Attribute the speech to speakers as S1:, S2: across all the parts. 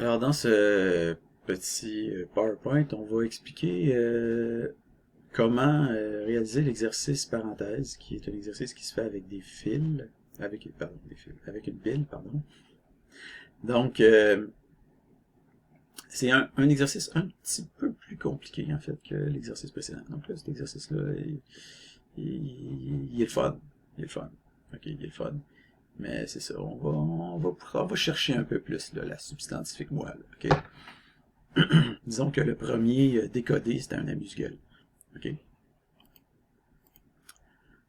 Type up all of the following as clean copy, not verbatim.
S1: Alors, dans ce petit PowerPoint, on va expliquer comment réaliser l'exercice parenthèse, qui est un exercice qui se fait avec des fils, avec une pile, pardon. Donc, c'est un exercice un petit peu plus compliqué, en fait, que l'exercice précédent. Donc là, cet exercice-là, il est le fun. Il est le fun. OK, il est le fun. Mais c'est ça, on va chercher un peu plus là, la substantifique moelle. OK? Disons que le premier décodé, c'était un amuse-gueule. OK?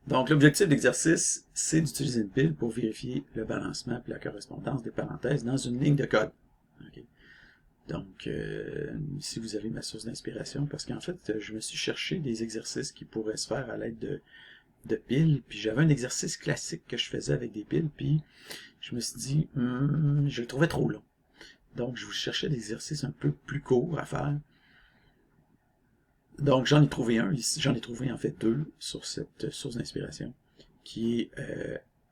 S1: Donc, l'objectif de l'exercice, c'est d'utiliser une pile pour vérifier le balancement et la correspondance des parenthèses dans une ligne de code. OK? Donc, ici, vous avez ma source d'inspiration parce qu'en fait, je me suis cherché des exercices qui pourraient se faire à l'aide de piles, puis j'avais un exercice classique que je faisais avec des piles, puis je me suis dit, je le trouvais trop long. Donc, je vous cherchais des exercices un peu plus courts à faire. Donc, j'en ai trouvé un ici, j'en ai trouvé en fait deux sur cette source d'inspiration, qui est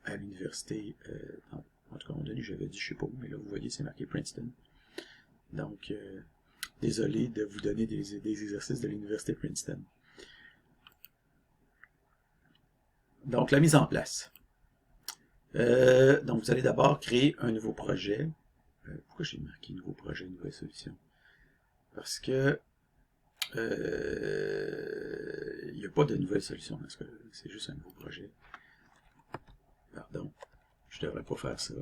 S1: à l'université, en tout cas, on donné, j'avais dit, je sais pas où, mais là, vous voyez, c'est marqué Princeton. Donc, désolé de vous donner des exercices de l'université Princeton. Donc, la mise en place. Donc, vous allez d'abord créer un nouveau projet. Pourquoi j'ai marqué nouveau projet, nouvelle solution? Parce que il n'y a pas de nouvelle solution dans ce cas-là. C'est juste un nouveau projet. Pardon, je ne devrais pas faire ça.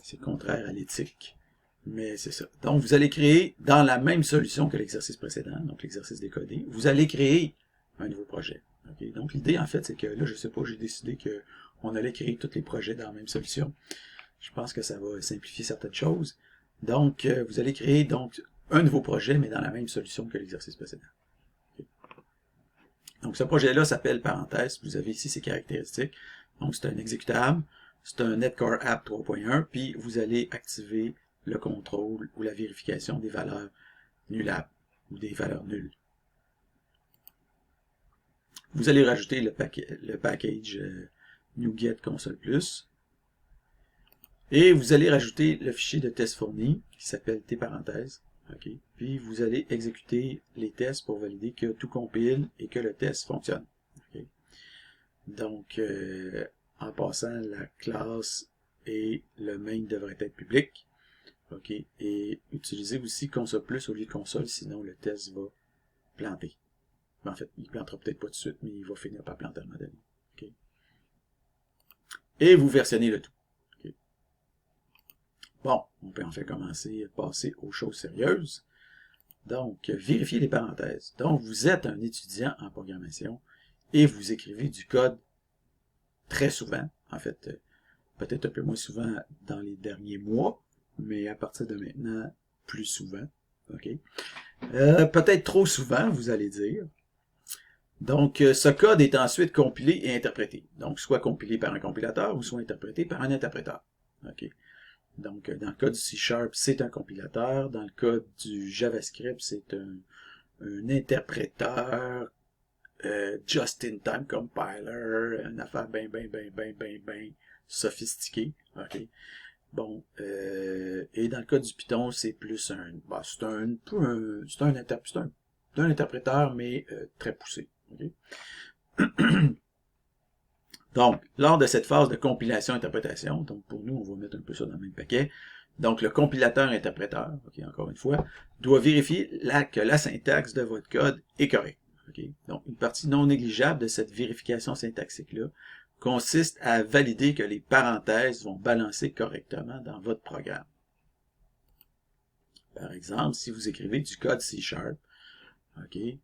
S1: C'est contraire à l'éthique. Mais c'est ça. Donc, vous allez créer dans la même solution que l'exercice précédent, donc l'exercice décodé, vous allez créer un nouveau projet. Okay? Donc, l'idée, en fait, c'est que là, je sais pas, j'ai décidé qu'on allait créer tous les projets dans la même solution. Je pense que ça va simplifier certaines choses. Donc, vous allez créer donc un nouveau projet, mais dans la même solution que l'exercice précédent. Okay. Donc, ce projet-là s'appelle parenthèse. Vous avez ici ses caractéristiques. Donc, c'est un exécutable, c'est un Netcore App 3.1, puis vous allez activer le contrôle ou la vérification des valeurs nullables ou des valeurs nulles. Vous allez rajouter le package NuGet Console Plus. Et vous allez rajouter le fichier de test fourni qui s'appelle tparenthèse. Okay. Puis vous allez exécuter les tests pour valider que tout compile et que le test fonctionne. Okay. Donc, en passant, la classe et le main devraient être publics. Okay. Et utilisez aussi console plus au lieu de console, sinon le test va planter. En fait, il ne plantera peut-être pas tout de suite, mais il va finir par planter à un moment donné. Okay. Et vous versionnez le tout. Okay. Bon, on peut enfin commencer à passer aux choses sérieuses. Donc, vérifiez les parenthèses. Donc, vous êtes un étudiant en programmation et vous écrivez du code très souvent. En fait, peut-être un peu moins souvent dans les derniers mois, mais à partir de maintenant, plus souvent. Okay. Peut-être trop souvent, vous allez dire. Donc, ce code est ensuite compilé et interprété. Donc, soit compilé par un compilateur ou soit interprété par un interpréteur. Okay. Donc, dans le cas du C#, c'est un compilateur. Dans le cas du JavaScript, c'est un interpréteur just-in-time compiler, une affaire bien sophistiquée. Okay. Bon, et dans le cas du Python, c'est plus c'est un interpréteur, mais très poussé. Okay. Donc, lors de cette phase de compilation-interprétation, donc pour nous, on va mettre un peu ça dans le même paquet, donc le compilateur-interpréteur, okay, encore une fois, doit vérifier que la syntaxe de votre code est correcte. Okay. Donc, une partie non négligeable de cette vérification syntaxique-là consiste à valider que les parenthèses vont balancer correctement dans votre programme. Par exemple, si vous écrivez du code C#, okay,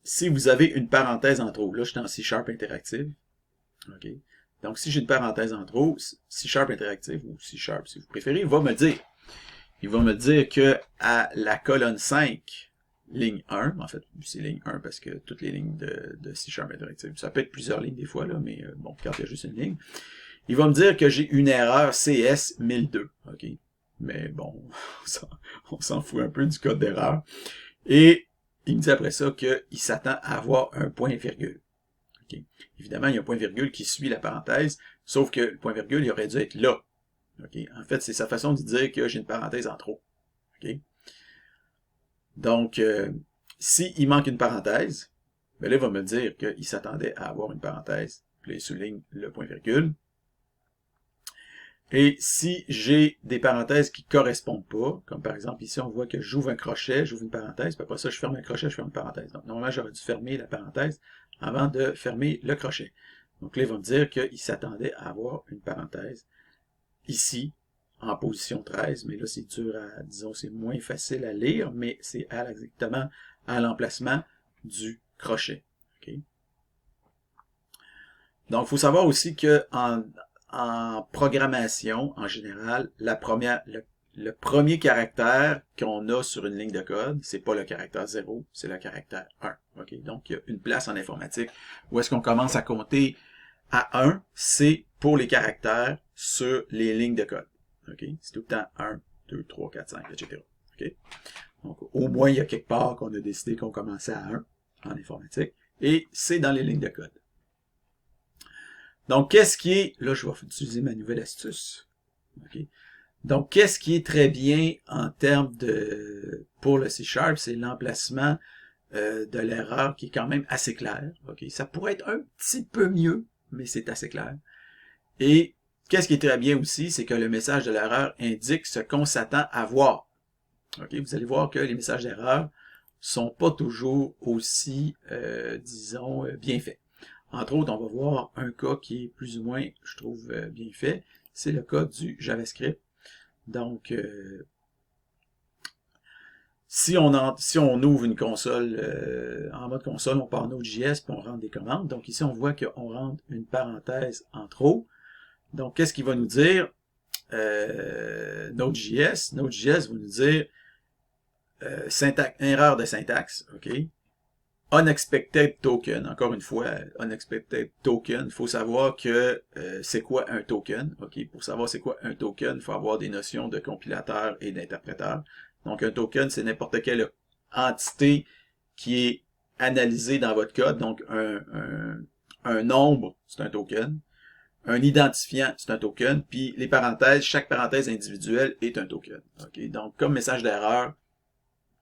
S1: si vous avez une parenthèse en trop, là je suis dans C# interactive, okay. Donc si j'ai une parenthèse en trop, C# interactive ou C# si vous préférez, il va me dire que à la colonne 5, ligne 1, en fait c'est ligne 1 parce que toutes les lignes de C# interactive, ça peut être plusieurs lignes des fois, là, mais bon, quand il y a juste une ligne, il va me dire que j'ai une erreur CS 1002, ok. Mais bon, on s'en fout un peu du code d'erreur. Et il me dit après ça qu'il s'attend à avoir un point-virgule. Okay. Évidemment, il y a un point-virgule qui suit la parenthèse, sauf que le point-virgule, il aurait dû être là. Okay? En fait, c'est sa façon de dire que j'ai une parenthèse en trop. Okay? Donc, s'il manque une parenthèse, ben là, il va me dire qu'il s'attendait à avoir une parenthèse. Puis là, il souligne le point-virgule. Et si j'ai des parenthèses qui correspondent pas, comme par exemple ici, on voit que j'ouvre un crochet, j'ouvre une parenthèse, puis après ça, je ferme un crochet, je ferme une parenthèse. Donc, normalement, j'aurais dû fermer la parenthèse avant de fermer le crochet. Donc là, il va me dire qu'il s'attendait à avoir une parenthèse ici, en position 13, mais là, c'est dur à, disons, c'est moins facile à lire, mais c'est exactement à l'emplacement du crochet. Okay? Donc, il faut savoir aussi que en programmation, en général, le premier caractère qu'on a sur une ligne de code, c'est pas le caractère 0, c'est le caractère 1. Okay? Donc, il y a une place en informatique où est-ce qu'on commence à compter à 1, c'est pour les caractères sur les lignes de code. Okay? C'est tout le temps 1, 2, 3, 4, 5, etc. Okay? Donc, au moins, il y a quelque part qu'on a décidé qu'on commençait à 1 en informatique, et c'est dans les lignes de code. Donc, qu'est-ce qui est... Là, je vais utiliser ma nouvelle astuce. Okay? Donc, qu'est-ce qui est très bien en termes de... Pour le C#, c'est l'emplacement de l'erreur qui est quand même assez clair. Okay? Ça pourrait être un petit peu mieux, mais c'est assez clair. Et qu'est-ce qui est très bien aussi, c'est que le message de l'erreur indique ce qu'on s'attend à voir. Okay? Vous allez voir que les messages d'erreur sont pas toujours aussi, disons, bien faits. Entre autres, on va voir un cas qui est plus ou moins, je trouve, bien fait. C'est le cas du JavaScript. Donc, si on ouvre une console, en mode console, on part en Node.js, puis on rentre des commandes. Donc ici, on voit qu'on rentre une parenthèse en trop. Donc, qu'est-ce qu'il va nous dire? Node.js va nous dire erreur de syntaxe, OK? Unexpected token, encore une fois, unexpected token, il faut savoir que c'est quoi un token, OK? Pour savoir c'est quoi un token, il faut avoir des notions de compilateur et d'interpréteur. Donc, un token, c'est n'importe quelle entité qui est analysée dans votre code. Donc, un nombre, c'est un token. Un identifiant, c'est un token. Puis, les parenthèses, chaque parenthèse individuelle est un token. OK? Donc, comme message d'erreur,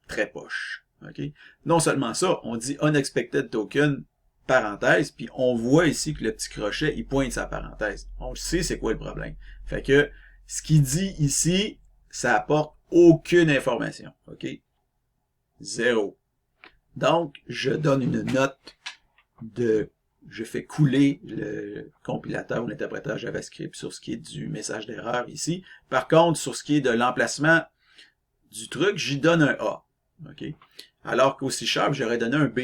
S1: très poche. Okay? Non seulement ça, on dit unexpected token, parenthèse, puis on voit ici que le petit crochet, il pointe sa parenthèse. On sait c'est quoi le problème. Fait que, ce qu'il dit ici, ça apporte aucune information. OK? Zéro. Donc, je donne une note de... Je fais couler le compilateur ou l'interpréteur JavaScript sur ce qui est du message d'erreur ici. Par contre, sur ce qui est de l'emplacement du truc, j'y donne un A. Okay? Alors qu'au C#, j'aurais donné un B.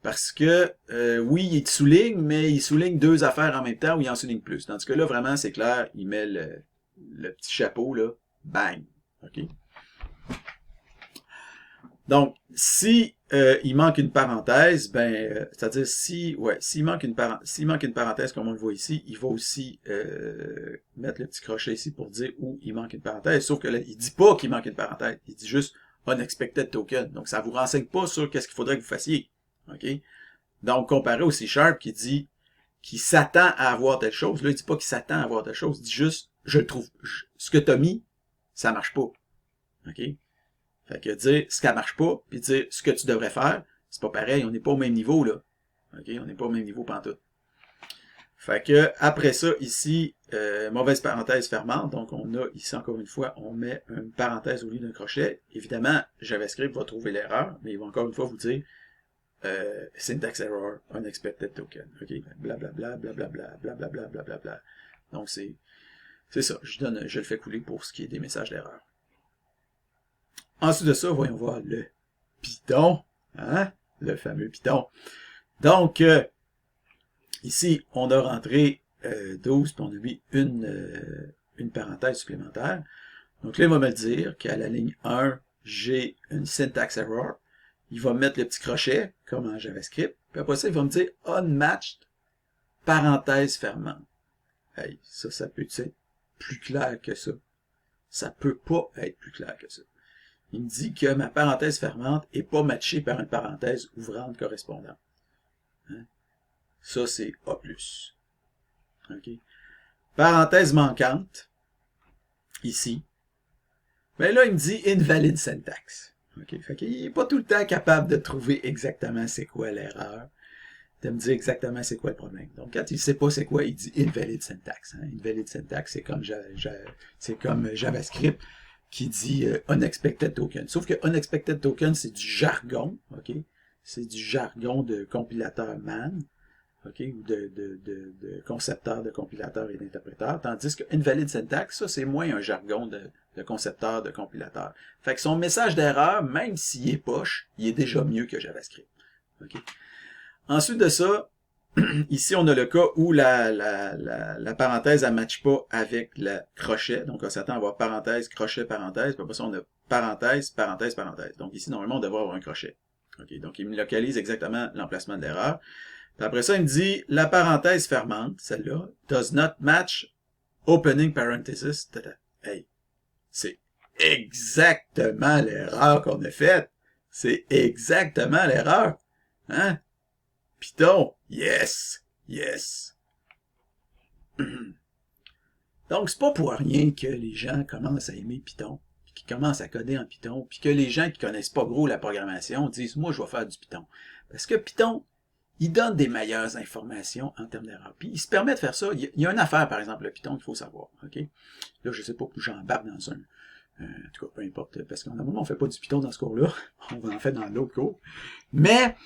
S1: Parce que, oui, il souligne, mais il souligne deux affaires en même temps ou il en souligne plus. Tandis que là, vraiment, c'est clair, il met le petit chapeau, là, bang. OK? Donc, si il manque une parenthèse, ben, c'est-à-dire s'il manque une parenthèse, comme on le voit ici, il va aussi mettre le petit crochet ici pour dire où il manque une parenthèse. Sauf que là, il dit pas qu'il manque une parenthèse, il dit juste unexpected token. Donc, ça vous renseigne pas sur qu'est-ce qu'il faudrait que vous fassiez. OK? Donc, comparé au C# qui dit qu'il s'attend à avoir telle chose, là, il dit pas qu'il s'attend à avoir telle chose, il dit juste, je le trouve, ce que tu as mis, ça marche pas. OK? Fait que dire ce qui marche pas, puis dire ce que tu devrais faire, c'est pas pareil, on n'est pas au même niveau, là. OK? On n'est pas au même niveau pantoute. Fait que, après ça, ici, mauvaise parenthèse fermante, donc on a ici, encore une fois, on met une parenthèse au lieu d'un crochet. Évidemment, JavaScript va trouver l'erreur, mais il va encore une fois vous dire syntax error, unexpected token. OK? Blablabla, blablabla, blablabla, blablabla. Donc, c'est ça. Je le fais couler pour ce qui est des messages d'erreur. Ensuite de ça, voyons voir le Python. Hein? Le fameux Python. Donc, ici, on a rentré 12, puis on a mis une parenthèse supplémentaire. Donc là, il va me dire qu'à la ligne 1, j'ai une syntax error. Il va me mettre le petit crochet, comme en JavaScript. Puis après ça, il va me dire unmatched, parenthèse fermante. Hey, ça peut être plus clair que ça. Ça peut pas être plus clair que ça. Il me dit que ma parenthèse fermante n'est pas matchée par une parenthèse ouvrante correspondante. Hein? Ça, c'est A+. Okay? Parenthèse manquante. ici, ben là, il me dit invalid syntax. OK? Fait qu'il n'est pas tout le temps capable de trouver exactement c'est quoi l'erreur, de me dire exactement c'est quoi le problème. Donc, quand il ne sait pas c'est quoi, il dit invalid syntax. Hein? Invalid syntax, c'est comme JavaScript qui dit unexpected token. Sauf que unexpected token, c'est du jargon, OK? C'est du jargon de compilateur man, OK? Ou de concepteur, de compilateur et d'interpréteur. Tandis que invalid syntax, ça, c'est moins un jargon de concepteur, de compilateur. Fait que son message d'erreur, même s'il est poche, il est déjà mieux que JavaScript. OK? Ensuite de ça, ici, on a le cas où la parenthèse ne matche pas avec le crochet. Donc, on s'attend à avoir parenthèse, crochet, parenthèse. Puis après ça, on a parenthèse, parenthèse, parenthèse. Donc, ici, normalement, on devrait avoir un crochet. Okay? Donc, il me localise exactement l'emplacement de l'erreur. Puis après ça, il me dit, la parenthèse fermante, celle-là, does not match opening parenthesis. Hey, c'est exactement l'erreur qu'on a faite. C'est exactement l'erreur. Hein? Python, yes, yes. Donc, c'est pas pour rien que les gens commencent à aimer Python, puis qu'ils commencent à coder en Python, puis que les gens qui connaissent pas gros la programmation disent « Moi, je vais faire du Python ». Parce que Python, il donne des meilleures informations en termes d'erreur. Puis, il se permet de faire ça. Il y a une affaire, par exemple, le Python, qu'il faut savoir. OK? Là, je sais pas que j'embarque dans un... en tout cas, peu importe, parce qu'en moment, on fait pas du Python dans ce cours-là. On en fait dans l'autre cours. Mais...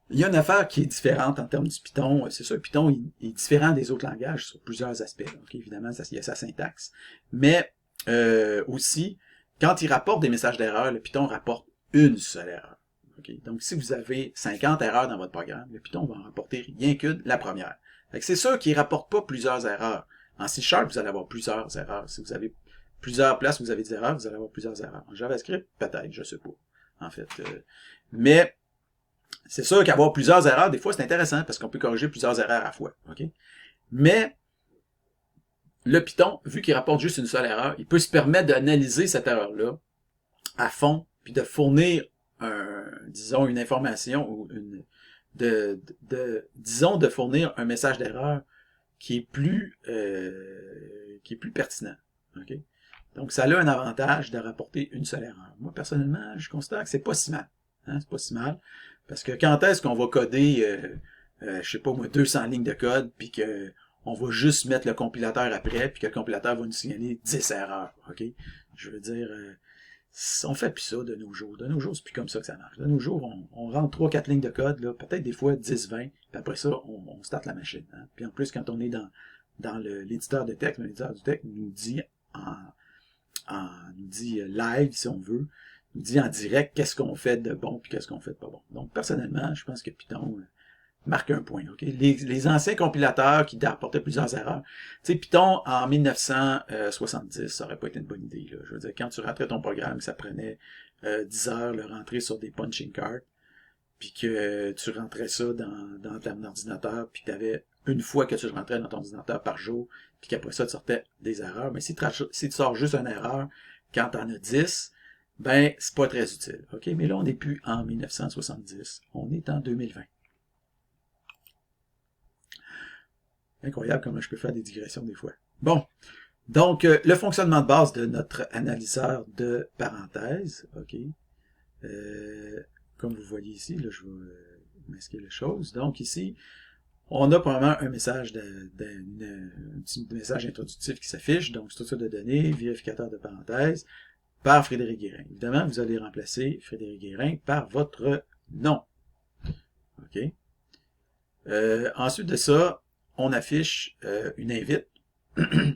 S1: il y a une affaire qui est différente en termes du Python. C'est sûr, le Python est différent des autres langages sur plusieurs aspects. Donc, évidemment, il y a sa syntaxe. Mais aussi, quand il rapporte des messages d'erreur, le Python rapporte une seule erreur. Okay? Donc, si vous avez 50 erreurs dans votre programme, le Python va en rapporter rien qu'une, la première. C'est sûr qu'il ne rapporte pas plusieurs erreurs. En C#, vous allez avoir plusieurs erreurs. Si vous avez plusieurs places où vous avez des erreurs, vous allez avoir plusieurs erreurs. En JavaScript, peut-être, je sais pas. En fait. Mais c'est sûr qu'avoir plusieurs erreurs, des fois, c'est intéressant parce qu'on peut corriger plusieurs erreurs à la fois. Okay? Mais le Python, vu qu'il rapporte juste une seule erreur, il peut se permettre d'analyser cette erreur-là à fond, puis de fournir disons, une information ou disons, de fournir un message d'erreur qui est plus pertinent. Okay? Donc, ça a un avantage de rapporter une seule erreur. Moi, personnellement, je considère que c'est pas si mal. Hein? C'est pas si mal. Parce que quand est-ce qu'on va coder, je sais pas moi, 200 lignes de code, puis que on va juste mettre le compilateur après, puis que le compilateur va nous signaler 10 erreurs, OK? Je veux dire, on fait plus ça de nos jours. De nos jours, c'est plus comme ça que ça marche. De nos jours, on rentre 3-4 lignes de code, là, peut-être des fois 10-20, puis après ça, on starte la machine. Hein? Puis en plus, quand on est dans l'éditeur de texte, l'éditeur du texte nous dit nous dit live, si on veut, nous dit en direct qu'est-ce qu'on fait de bon puis qu'est-ce qu'on fait de pas bon. Donc, personnellement, je pense que Python marque un point. Okay? Les anciens compilateurs qui apportaient plusieurs erreurs. Tu sais, Python, en 1970, ça aurait pas été une bonne idée. Là. Je veux dire, quand tu rentrais ton programme, ça prenait 10 heures le rentrer sur des punching cards, puis que tu rentrais ça dans ton ordinateur, puis que tu avais une fois que tu rentrais dans ton ordinateur par jour, puis qu'après ça, tu sortais des erreurs. Mais si tu sors juste une erreur quand tu en as 10, ben, c'est pas très utile. OK? Mais là, on n'est plus en 1970. On est en 2020. Incroyable comment je peux faire des digressions des fois. Bon. Donc, le fonctionnement de base de notre analyseur de parenthèses. OK? Comme vous voyez ici, là, je vais masquer les choses. Donc, ici, on a probablement un message un petit message introductif qui s'affiche. Donc, structure de données, vérificateur de parenthèses, par Frédéric Guérin. Évidemment, vous allez remplacer Frédéric Guérin par votre nom. OK? Ensuite de ça, on affiche une invite.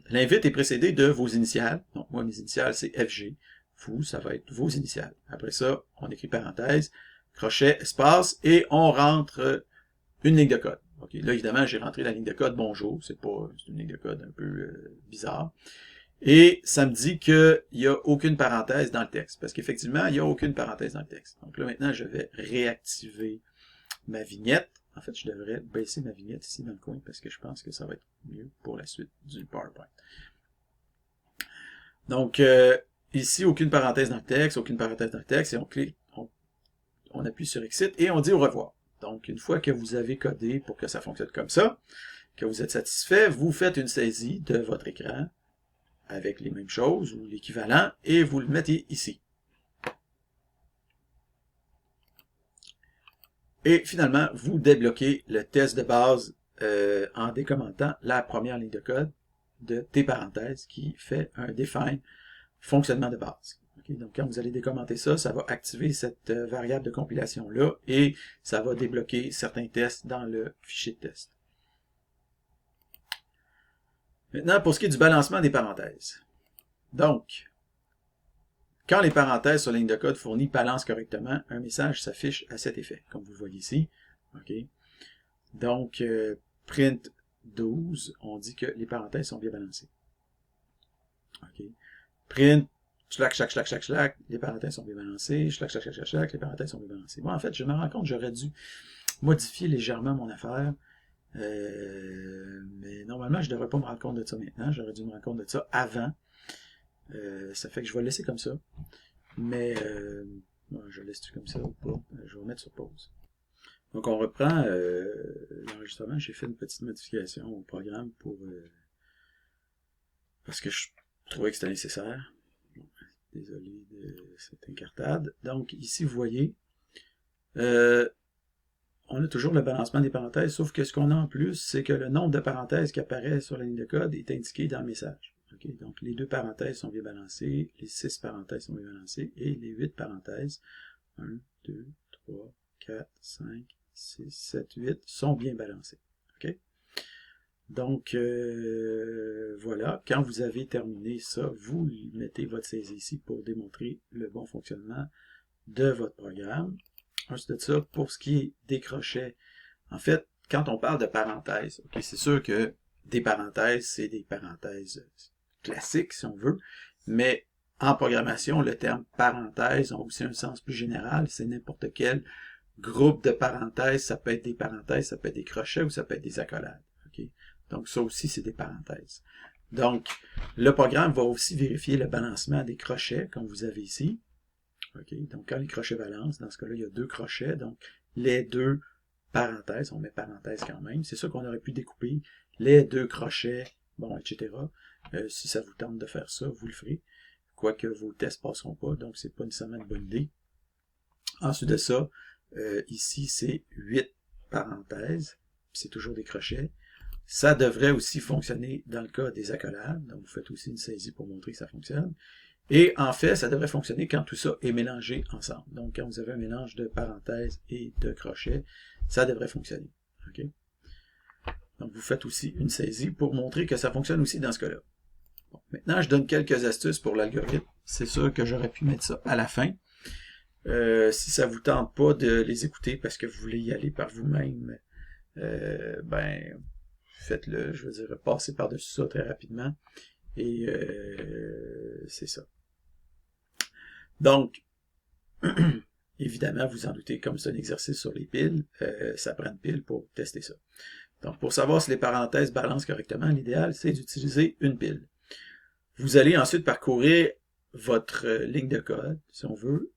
S1: L'invite est précédée de vos initiales. Donc, moi, mes initiales, c'est FG. Vous, ça va être vos initiales. Après ça, on écrit parenthèse, crochet, espace, et on rentre une ligne de code. OK? Là, évidemment, j'ai rentré la ligne de code bonjour. C'est une ligne de code un peu bizarre. Et ça me dit qu'il n'y a aucune parenthèse dans le texte. Parce qu'effectivement, il n'y a aucune parenthèse dans le texte. Donc là, maintenant, je vais réactiver ma vignette. En fait, je devrais baisser ma vignette ici dans le coin parce que je pense que ça va être mieux pour la suite du PowerPoint. Donc, ici, aucune parenthèse dans le texte, aucune parenthèse dans le texte. Et on clique, on appuie sur Exit et on dit au revoir. Donc, une fois que vous avez codé pour que ça fonctionne comme ça, que vous êtes satisfait, vous faites une saisie de votre écran avec les mêmes choses ou l'équivalent et vous le mettez ici. Et finalement, vous débloquez le test de base en décommentant la première ligne de code de T parenthèses qui fait un define fonctionnement de base. Okay? Donc, quand vous allez décommenter ça, ça va activer cette variable de compilation-là et ça va débloquer certains tests dans le fichier de test. Maintenant, pour ce qui est du balancement des parenthèses. Donc, quand les parenthèses sur la ligne de code fournie balancent correctement, un message s'affiche à cet effet, comme vous le voyez ici. Okay? Donc, print 12, on dit que les parenthèses sont bien balancées. Okay? Print, schlac, schlac, schlac, schlac, schlac, les parenthèses sont bien balancées, schlac, schlac, schlac, schlac, schlac, les parenthèses sont bien balancées. Bon, en fait, je me rends compte que j'aurais dû modifier légèrement mon affaire. Mais normalement, je ne devrais pas me rendre compte de ça maintenant. J'aurais dû me rendre compte de ça avant. Ça fait que je vais le laisser comme ça. Mais je laisse tout comme ça ou pas. Je vais mettre sur pause. Donc on reprend l'enregistrement. J'ai fait une petite modification au programme pour parce que je trouvais que c'était nécessaire. Bon, désolé de cette incartade. Donc ici vous voyez on a toujours le balancement des parenthèses, sauf que ce qu'on a en plus, c'est que le nombre de parenthèses qui apparaît sur la ligne de code est indiqué dans le message. Okay? Donc les 2 parenthèses sont bien balancées, les 6 parenthèses sont bien balancées, et les 8 parenthèses, 1, 2, 3, 4, 5, 6, 7, 8, sont bien balancées. Okay? Donc voilà, quand vous avez terminé ça, vous mettez votre saisie ici pour démontrer le bon fonctionnement de votre programme. Ensuite de ça, pour ce qui est des crochets, en fait, quand on parle de parenthèses, okay, c'est sûr que des parenthèses, c'est des parenthèses classiques, si on veut, mais en programmation, le terme parenthèse a aussi un sens plus général, c'est n'importe quel groupe de parenthèses, ça peut être des parenthèses, ça peut être des crochets ou ça peut être des accolades. Okay? Donc ça aussi, c'est des parenthèses. Donc, le programme va aussi vérifier le balancement des crochets, comme vous avez ici. Okay? Donc, quand les crochets balancent, dans ce cas-là, il y a 2 crochets, donc les 2 parenthèses, on met parenthèse quand même, c'est ça qu'on aurait pu découper, les 2 crochets, bon, etc. Si ça vous tente de faire ça, vous le ferez, quoique vos tests ne passeront pas, donc c'est pas nécessairement une bonne idée. Ensuite de ça, ici, c'est 8 parenthèses, c'est toujours des crochets. Ça devrait aussi fonctionner dans le cas des accolades, donc vous faites aussi une saisie pour montrer que ça fonctionne. Et en fait, ça devrait fonctionner quand tout ça est mélangé ensemble. Donc, quand vous avez un mélange de parenthèses et de crochets, ça devrait fonctionner. Okay? Donc, vous faites aussi une saisie pour montrer que ça fonctionne aussi dans ce cas-là. Bon, maintenant, je donne quelques astuces pour l'algorithme. C'est sûr que j'aurais pu mettre ça à la fin. Si ça vous tente pas de les écouter parce que vous voulez y aller par vous-même, ben, faites-le. Je veux dire, passez par-dessus ça très rapidement. Et c'est ça. Donc, évidemment, vous en doutez, comme c'est un exercice sur les piles, ça prend une pile pour tester ça. Donc, pour savoir si les parenthèses balancent correctement, l'idéal, c'est d'utiliser une pile. Vous allez ensuite parcourir votre ligne de code, si on veut.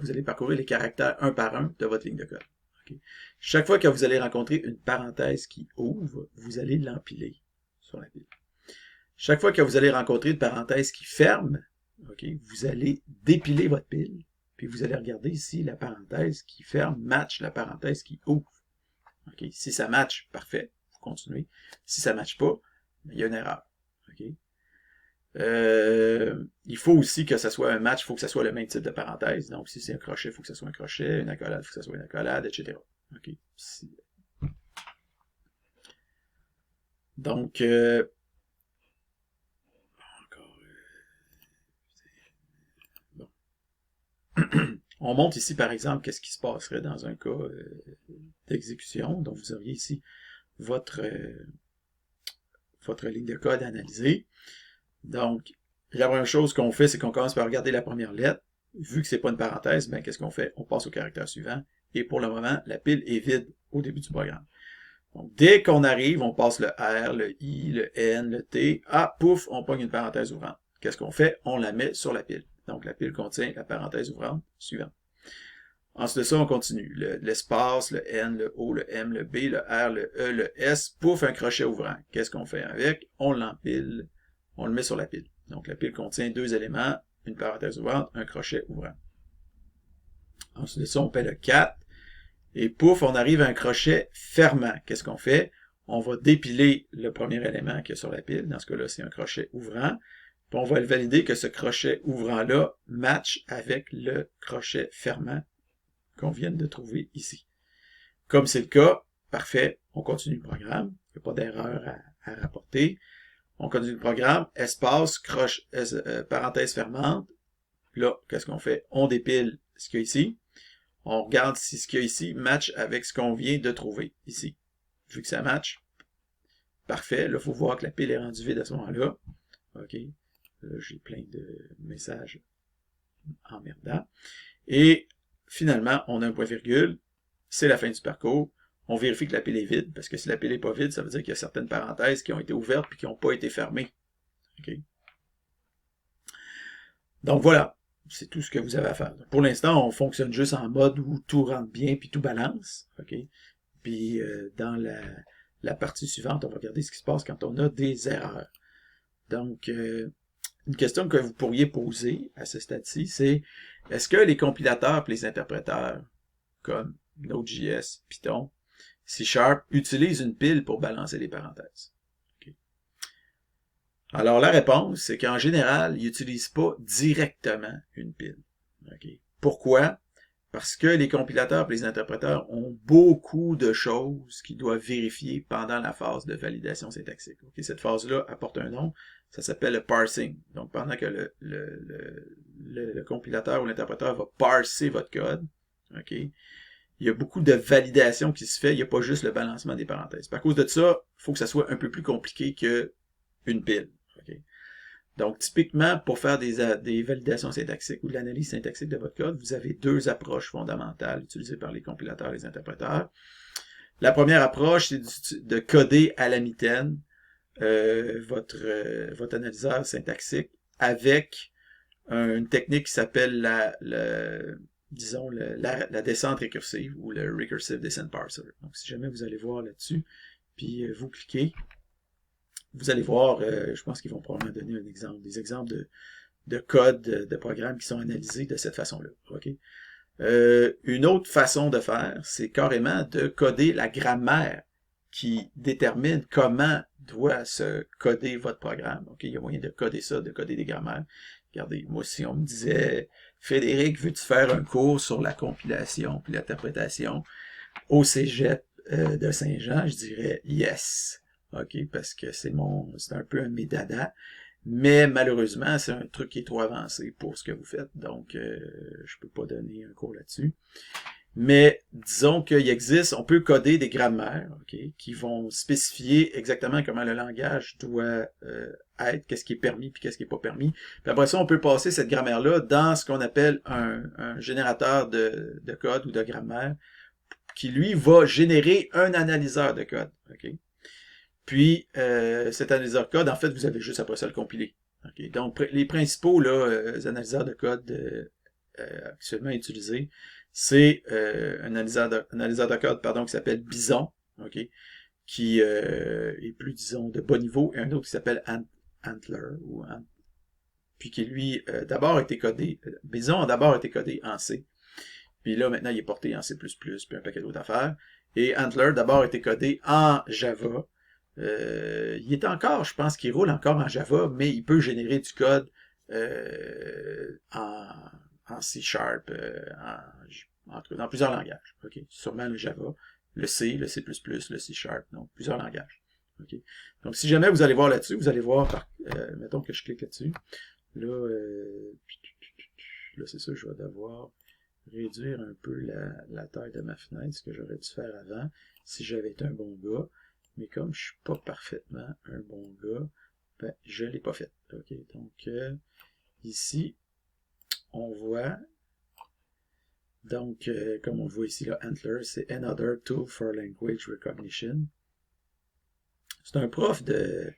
S1: Vous allez parcourir les caractères un par un de votre ligne de code. Okay? Chaque fois que vous allez rencontrer une parenthèse qui ouvre, vous allez l'empiler sur la pile. Chaque fois que vous allez rencontrer une parenthèse qui ferme, okay, vous allez dépiler votre pile, puis vous allez regarder si la parenthèse qui ferme match la parenthèse qui ouvre. Okay. Si ça match, parfait, vous continuez. Si ça ne match pas, il y a une erreur. Okay. Il faut aussi que ça soit un match, il faut que ça soit le même type de parenthèse. Donc, si c'est un crochet, il faut que ça soit un crochet, une accolade, il faut que ça soit une accolade, etc. Okay. Donc, on montre ici, par exemple, qu'est-ce qui se passerait dans un cas d'exécution. Donc, vous auriez ici votre ligne de code analysée. Donc, la première chose qu'on fait, c'est qu'on commence par regarder la première lettre. Vu que ce n'est pas une parenthèse, ben, qu'est-ce qu'on fait? On passe au caractère suivant. Et pour le moment, la pile est vide au début du programme. Donc, dès qu'on arrive, on passe le R, le I, le N, le T. Ah, pouf, on pogne une parenthèse ouvrante. Qu'est-ce qu'on fait? On la met sur la pile. Donc, la pile contient la parenthèse ouvrante suivante. Ensuite de ça, on continue. L'espace, le N, le O, le M, le B, le R, le E, le S, pouf, un crochet ouvrant. Qu'est-ce qu'on fait avec? On l'empile, on le met sur la pile. Donc, la pile contient 2 éléments, une parenthèse ouverte, un crochet ouvrant. Ensuite de ça, on paie le 4, et pouf, on arrive à un crochet fermant. Qu'est-ce qu'on fait? On va dépiler le premier élément qui est sur la pile. Dans ce cas-là, c'est un crochet ouvrant. Puis on va valider que ce crochet ouvrant-là match avec le crochet fermant qu'on vient de trouver ici. Comme c'est le cas, parfait, on continue le programme. Il n'y a pas d'erreur à rapporter. On continue le programme, espace, parenthèse fermante. Là, qu'est-ce qu'on fait? On dépile ce qu'il y a ici. On regarde si ce qu'il y a ici match avec ce qu'on vient de trouver ici. Vu que ça match, parfait. Là, il faut voir que la pile est rendue vide à ce moment-là. OK. Là, j'ai plein de messages emmerdants. Et finalement, on a un point-virgule. C'est la fin du parcours. On vérifie que la pile est vide, parce que si la pile n'est pas vide, ça veut dire qu'il y a certaines parenthèses qui ont été ouvertes et qui n'ont pas été fermées. Okay? Donc voilà, c'est tout ce que vous avez à faire. Pour l'instant, on fonctionne juste en mode où tout rentre bien puis tout balance. Okay? Puis dans la partie suivante, on va regarder ce qui se passe quand on a des erreurs. Donc, une question que vous pourriez poser à ce stade-ci, c'est est-ce que les compilateurs et les interpréteurs, comme Node.js, Python, C# utilisent une pile pour balancer les parenthèses? Okay. Alors la réponse, c'est qu'en général, ils n'utilisent pas directement une pile. Okay. Pourquoi? Parce que les compilateurs et les interpréteurs ont beaucoup de choses qu'ils doivent vérifier pendant la phase de validation syntaxique. Okay. Cette phase-là apporte un nom, ça s'appelle le parsing. Donc pendant que le compilateur ou l'interpréteur va parser votre code, okay, il y a beaucoup de validation qui se fait, il n'y a pas juste le balancement des parenthèses. À cause de ça, il faut que ça soit un peu plus compliqué qu'une pile. Okay. Donc, typiquement, pour faire des validations syntaxiques ou de l'analyse syntaxique de votre code, vous avez deux approches fondamentales utilisées par les compilateurs et les interpréteurs. La première approche, c'est de coder à la mitaine votre analyseur syntaxique avec une technique qui s'appelle la descente récursive ou le Recursive Descent Parser. Donc, si jamais vous allez voir là-dessus, puis vous cliquez, vous allez voir, je pense qu'ils vont probablement donner un exemple, des exemples de codes de programmes qui sont analysés de cette façon-là. Okay? Une autre façon de faire, c'est carrément de coder la grammaire qui détermine comment doit se coder votre programme. Okay? Il y a moyen de coder ça, de coder des grammaires. Regardez, moi, si on me disait, Frédéric, veux-tu faire un cours sur la compilation puis l'interprétation au cégep de Saint-Jean, je dirais yes. OK, parce que c'est un peu un de mes dadas. Mais malheureusement, c'est un truc qui est trop avancé pour ce que vous faites. Donc, je peux pas donner un cours là-dessus. Mais disons qu'il existe, on peut coder des grammaires, okay, qui vont spécifier exactement comment le langage doit être, qu'est-ce qui est permis puis qu'est-ce qui est pas permis. Puis après ça, on peut passer cette grammaire-là dans ce qu'on appelle un générateur de code ou de grammaire qui, lui, va générer un analyseur de code. Okay? Puis, cet analyseur de code, en fait, vous avez juste après ça le compiler. Okay? Donc, les principaux analyseurs de code actuellement utilisés, c'est un analyseur de code qui s'appelle Bison, okay? Qui est plus, disons, de bas niveau, et un autre qui s'appelle Antler, puis qui, lui, d'abord a été codé, Bison a d'abord été codé en C, puis là, maintenant, il est porté en C++, puis un paquet d'autres affaires, et Antler, d'abord, a été codé en Java. Il est encore, je pense qu'il roule encore en Java, mais il peut générer du code en C#, dans plusieurs langages. Okay? Sûrement le Java, le C, le C++, le C#, donc plusieurs langages. Okay? Donc, si jamais vous allez voir là-dessus, vous allez voir, mettons que je clique là-dessus, là c'est ça, je vais devoir réduire un peu la taille de ma fenêtre, ce que j'aurais dû faire avant, si j'avais été un bon gars. Mais comme je suis pas parfaitement un bon gars, ben, je l'ai pas fait. Okay? Donc, ici, on voit, donc, comme on le voit ici, là, Antler, c'est Another Tool for Language Recognition. C'est un prof de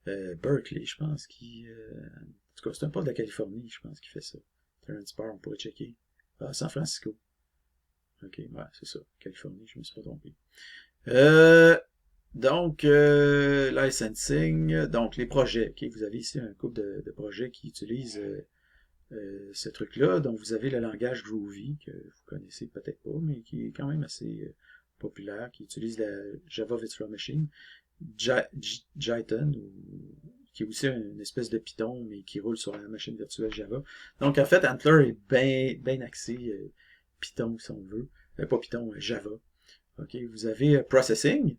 S1: Berkeley, je pense, en tout cas, c'est un prof de la Californie, je pense, qui fait ça. Terrence Parr, on pourrait checker. Ah, San Francisco. OK, ouais, c'est ça. Californie, je me suis pas trompé. Donc, licensing, donc les projets. OK, vous avez ici un couple de projets qui utilisent ce truc-là. Donc, vous avez le langage Groovy, que vous connaissez peut-être pas, mais qui est quand même assez populaire, qui utilise la Java Virtual Machine, Jython, qui est aussi une espèce de Python, mais qui roule sur la machine virtuelle Java. Donc, en fait, Antler est bien axé Python, si on veut. Pas Python, Java. OK, vous avez Processing,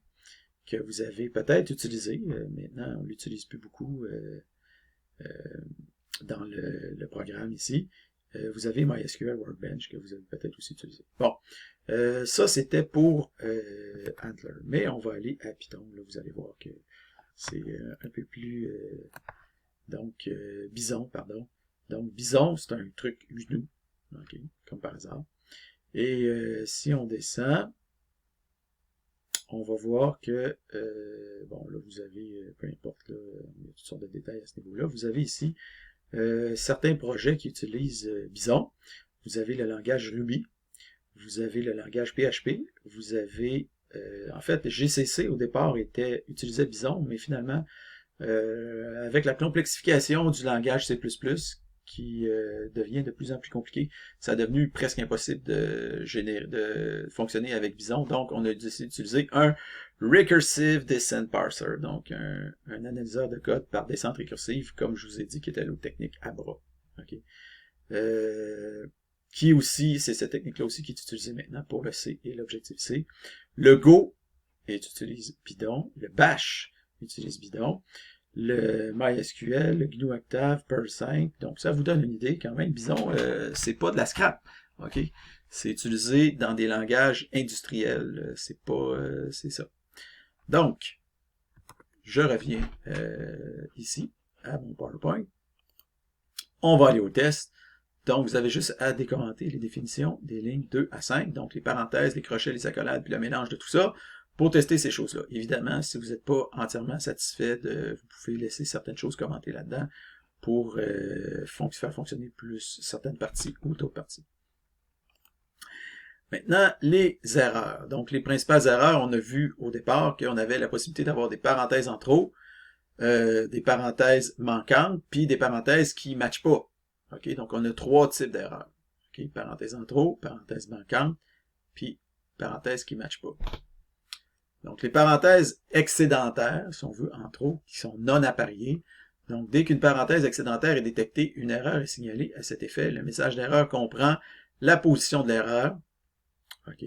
S1: que vous avez peut-être utilisé. Maintenant, on l'utilise plus beaucoup dans le programme ici. Vous avez MySQL Workbench que vous avez peut-être aussi utilisé. Bon, ça c'était pour Antler. Mais on va aller à Python. Là, vous allez voir que c'est un peu plus... donc, Bison, pardon. Donc, Bison, c'est un truc GNU, okay, comme par hasard. Et si on descend, on va voir que, bon, là, vous avez, peu importe, là, il y a toutes sortes de détails à ce niveau-là. Vous avez ici certains projets qui utilisent Bison. Vous avez le langage Ruby. Vous avez le langage PHP. Vous avez, en fait, GCC, au départ, utilisait Bison, mais finalement, avec la complexification du langage C++, qui devient de plus en plus compliqué, ça a devenu presque impossible de fonctionner avec Bison. Donc, on a décidé d'utiliser un Recursive Descent Parser, donc un analyseur de code par descente récursive, comme je vous ai dit, qui était l'autre technique Abra. Okay. Qui aussi, c'est cette technique-là aussi qui est utilisée maintenant pour le C et l'Objective-C. Le Go utilise Bidon. Le Bash utilise Bidon. Le MySQL, le GNU Octave, Perl 5. Donc, ça vous donne une idée quand même. Bison, c'est pas de la scrap. OK? C'est utilisé dans des langages industriels. C'est pas... c'est ça. Donc, je reviens ici à mon PowerPoint. On va aller au test. Donc, vous avez juste à décommenter les définitions des lignes 2 à 5. Donc, les parenthèses, les crochets, les accolades, puis le mélange de tout ça, pour tester ces choses-là. Évidemment, si vous n'êtes pas entièrement satisfait, vous pouvez laisser certaines choses commentées là-dedans pour faire fonctionner plus certaines parties ou d'autres parties. Maintenant, les erreurs. Donc, les principales erreurs, on a vu au départ qu'on avait la possibilité d'avoir des parenthèses en trop, des parenthèses manquantes, puis des parenthèses qui ne matchent pas. OK? Donc, on a 3 types d'erreurs. OK? Parenthèse en trop, parenthèse manquante, puis parenthèse qui ne matchent pas. Donc, les parenthèses excédentaires, si on veut, en trop, qui sont non appariées. Donc, dès qu'une parenthèse excédentaire est détectée, une erreur est signalée à cet effet. Le message d'erreur comprend la position de l'erreur, OK,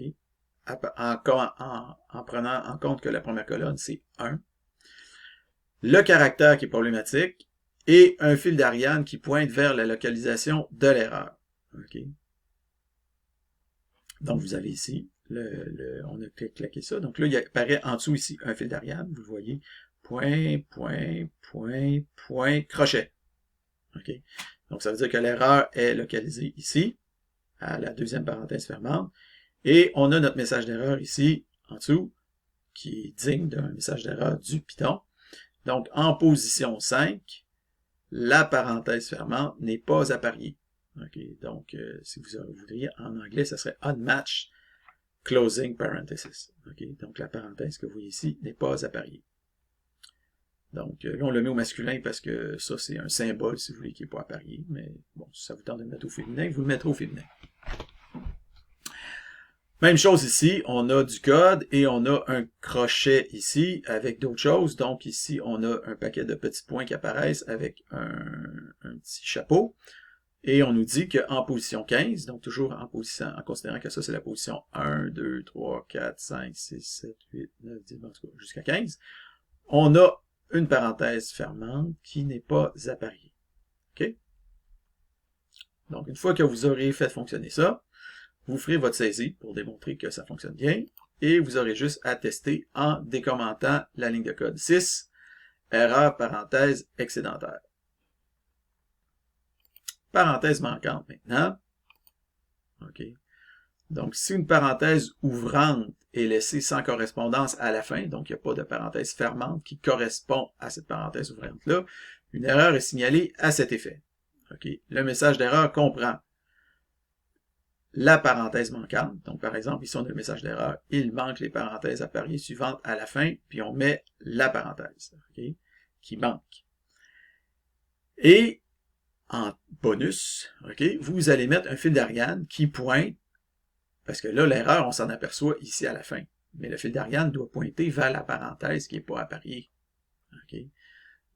S1: en prenant en compte que la première colonne, c'est 1. Le caractère qui est problématique et un fil d'Ariane qui pointe vers la localisation de l'erreur. OK. Donc, vous avez ici, on a claqué ça. Donc là, il apparaît en dessous ici un fil d'Ariane. Vous le voyez. Point, point, point, point, crochet. OK. Donc, ça veut dire que l'erreur est localisée ici, à la deuxième parenthèse fermante. Et on a notre message d'erreur ici, en dessous, qui est digne d'un message d'erreur du Python. Donc, en position 5, la parenthèse fermante n'est pas appariée. Okay, donc, si vous voudriez, en anglais, ça serait unmatched closing parenthesis. Okay, donc, la parenthèse que vous voyez ici n'est pas appariée. Donc, là, on le met au masculin parce que ça, c'est un symbole, si vous voulez, qui n'est pas apparié. Mais bon, si ça vous tente de le mettre au féminin, vous le mettrez au féminin. Même chose ici, on a du code et on a un crochet ici avec d'autres choses. Donc ici, on a un paquet de petits points qui apparaissent avec un petit chapeau. Et on nous dit qu'en position 15, donc toujours en considérant que ça c'est la position 1, 2, 3, 4, 5, 6, 7, 8, 9, 10, jusqu'à 15, on a une parenthèse fermante qui n'est pas appariée. OK? Donc une fois que vous aurez fait fonctionner ça, vous ferez votre saisie pour démontrer que ça fonctionne bien et vous aurez juste à tester en décommentant la ligne de code 6, erreur parenthèse excédentaire. Parenthèse manquante maintenant. OK. Donc, si une parenthèse ouvrante est laissée sans correspondance à la fin, donc il n'y a pas de parenthèse fermante qui correspond à cette parenthèse ouvrante-là, une erreur est signalée à cet effet. OK. Le message d'erreur comprend la parenthèse manquante. Donc, par exemple, ici, on a le message d'erreur. Il manque les parenthèses à parier suivantes à la fin, puis on met la parenthèse, okay, qui manque. Et, en bonus, okay, vous allez mettre un fil d'Ariane qui pointe, parce que là, l'erreur, on s'en aperçoit ici à la fin. Mais le fil d'Ariane doit pointer vers la parenthèse qui n'est pas à parier. Okay.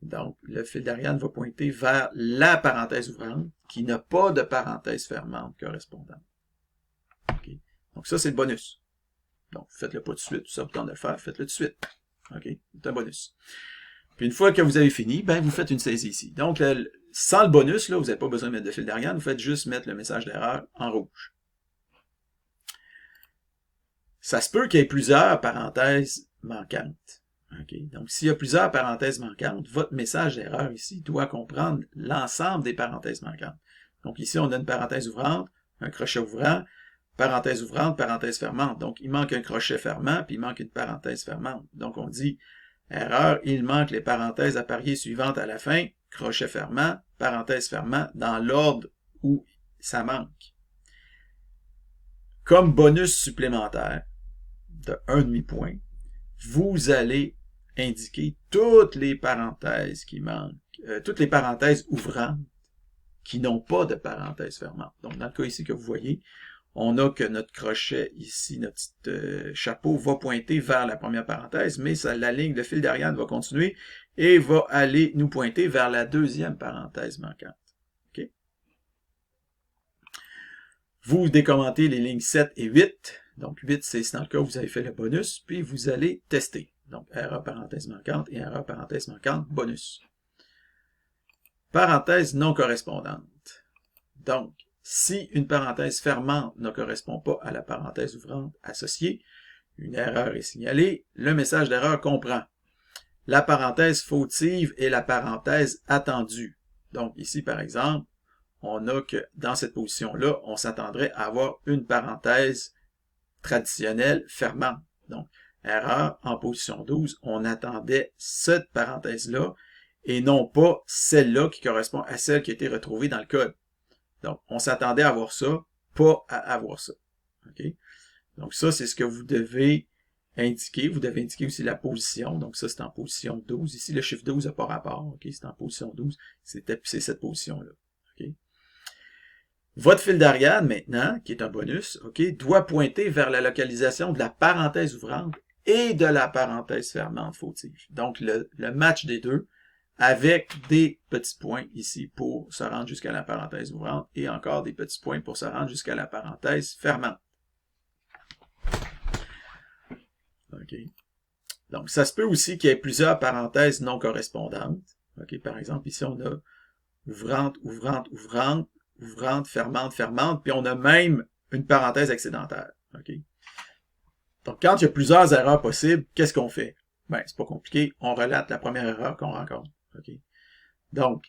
S1: Donc, le fil d'Ariane va pointer vers la parenthèse ouvrante qui n'a pas de parenthèse fermante correspondante. Okay. Donc, ça, c'est le bonus. Donc, faites-le pas tout de suite. Tout ça, vous tentez de le faire, faites-le tout de suite. OK? C'est un bonus. Puis, une fois que vous avez fini, ben, vous faites une saisie ici. Donc, sans le bonus, là, vous n'avez pas besoin de mettre de fil d'Ariane. Vous faites juste mettre le message d'erreur en rouge. Ça se peut qu'il y ait plusieurs parenthèses manquantes. Okay. Donc, s'il y a plusieurs parenthèses manquantes, votre message d'erreur ici doit comprendre l'ensemble des parenthèses manquantes. Donc, ici, on a une parenthèse ouvrante, un crochet ouvrant, parenthèse ouvrante, parenthèse fermante. Donc, il manque un crochet fermant, puis il manque une parenthèse fermante. Donc, on dit, erreur, il manque les parenthèses à parier suivantes à la fin, crochet fermant, parenthèse fermant, dans l'ordre où ça manque. Comme bonus supplémentaire de 1 demi-point, vous allez indiquer toutes les parenthèses qui manquent, toutes les parenthèses ouvrantes qui n'ont pas de parenthèse fermante. Donc, dans le cas ici que vous voyez, on a que notre crochet ici, notre petit chapeau va pointer vers la première parenthèse, mais ça, la ligne de fil d'Ariane va continuer et va aller nous pointer vers la deuxième parenthèse manquante. Okay? Vous décommentez les lignes 7 et 8. Donc, 8, c'est dans le cas où vous avez fait le bonus, puis vous allez tester. Donc, erreur parenthèse manquante et erreur parenthèse manquante bonus. Parenthèse non correspondante. Donc, si une parenthèse fermante ne correspond pas à la parenthèse ouvrante associée, une erreur est signalée, le message d'erreur comprend la parenthèse fautive et la parenthèse attendue. Donc, ici, par exemple, on a que dans cette position-là, on s'attendrait à avoir une parenthèse traditionnelle fermante. Donc, erreur en position 12, on attendait cette parenthèse-là et non pas celle-là qui correspond à celle qui a été retrouvée dans le code. Donc, on s'attendait à avoir ça, pas à avoir ça. Okay? Donc, ça, c'est ce que vous devez indiquer. Vous devez indiquer aussi la position. Donc, ça, c'est en position 12. Ici, le chiffre 12 n'a pas rapport. Okay? C'est en position 12. C'est cette position-là. Okay? Votre fil d'Ariane, maintenant, qui est un bonus, okay, doit pointer vers la localisation de la parenthèse ouvrante et de la parenthèse fermante fautive. Donc, le match des deux avec des petits points ici pour se rendre jusqu'à la parenthèse ouvrante et encore des petits points pour se rendre jusqu'à la parenthèse fermante. Okay. Donc, ça se peut aussi qu'il y ait plusieurs parenthèses non correspondantes. Okay. Par exemple, ici, on a ouvrante, ouvrante, ouvrante, ouvrante, fermante, fermante, puis on a même une parenthèse excédentaire. Okay. Donc, quand il y a plusieurs erreurs possibles, qu'est-ce qu'on fait? Ben, c'est pas compliqué. On relate la première erreur qu'on rencontre. Okay. Donc,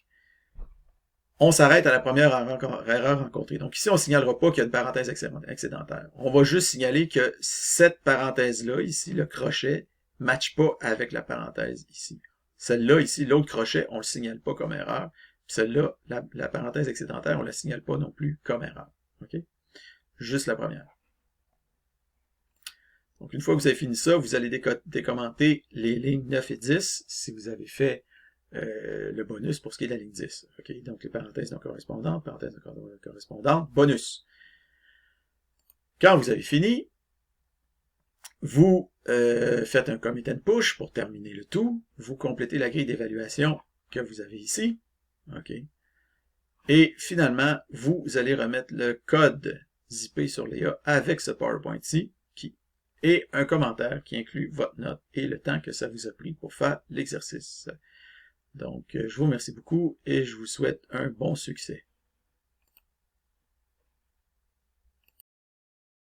S1: on s'arrête à la première erreur rencontrée. Donc, ici, on ne signalera pas qu'il y a une parenthèse excédentaire. On va juste signaler que cette parenthèse-là, ici, le crochet, ne matche pas avec la parenthèse ici. Celle-là, ici, l'autre crochet, on ne le signale pas comme erreur. Celle-là, la parenthèse excédentaire, on ne la signale pas non plus comme erreur. Okay? Juste la première. Donc, une fois que vous avez fini ça, vous allez décommenter les lignes 9 et 10 si vous avez fait le bonus pour ce qui est de la ligne 10. Okay? Donc, les parenthèses non correspondantes, parenthèses non correspondantes, bonus. Quand vous avez fini, vous faites un commit and push pour terminer le tout. Vous complétez la grille d'évaluation que vous avez ici. Okay? Et finalement, vous allez remettre le code zippé sur Léa avec ce PowerPoint-ci et un commentaire qui inclut votre note et le temps que ça vous a pris pour faire l'exercice. Donc, je vous remercie beaucoup et je vous souhaite un bon succès.